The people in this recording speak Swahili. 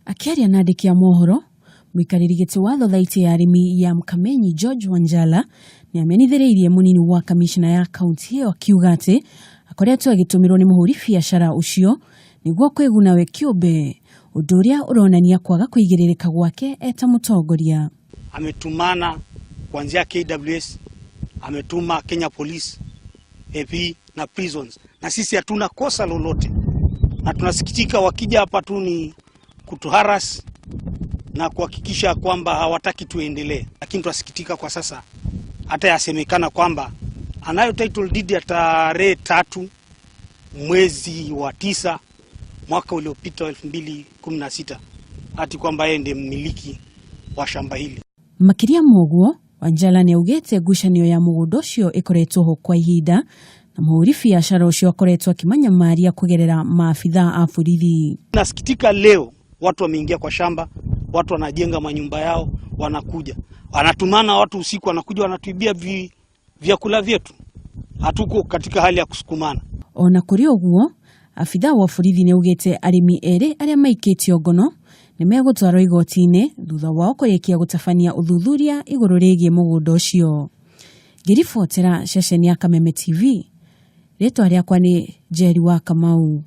Akiaria na andĩki a mohoro, mũikarĩri gĩtĩ wa thothaitĩ ya arĩmi ya Mkamenyi George Wanjala nĩ amenithĩrĩirie mũnini wa kamishna ya kaunti ĩyo akiuga atĩ akoretwo agĩtũmĩrwo nĩ mũhũri biacara ũcio nĩguo kwĩguna we kĩũmbe, ũndũ ũrĩa ũronania kwaga kũigĩrĩrĩka gwake eta mũtongoria. Ametumana kuanzia KWS, ametuma Kenya Police, AP na prisons, na sisi hatuna kosa lolote, na tunasikitika wakija hapa tu ni kutuharas na kuhakikisha kwamba hawataki tuendelee. Lakini tunasikitika kwa sasa hata yasemekana kwamba anayo title deed ya tarehe 3 mwezi wa 9 mwaka uliopita 2016 ati kwamba yeye ndiye mmiliki wa shamba hili. Makiria moguo, Wanjala nĩ augĩte ngucanio ya mũgũnda ũcio ĩkoretwo ho kwa ihinda na mũhũri biacara ũcio akoretwo akĩmanyamaria kũgerera maafitha a borithi. Nasikitika leo watu wameingia kwa shamba, watu wanajenga manyumba yao, wanakuja. Wanatumana watu usiku, wanakuja wanatuibia vyakula vyetu. Hatuko katika hali ya kusukumana. Ona kũrĩ ũguo, afitha wa borithi nĩ augĩte arĩmi erĩ arĩa maikĩtio ngono nĩ megũtwarwo igoti-inĩ thutha wao kũrĩkia gũtabania ũthuthuria igũrũ rĩgiĩ mũgũnda ũcio. Ngĩribotera ceceni ya Kameme TV, rĩtwa rĩakwa nĩ Njeri wa Kamau.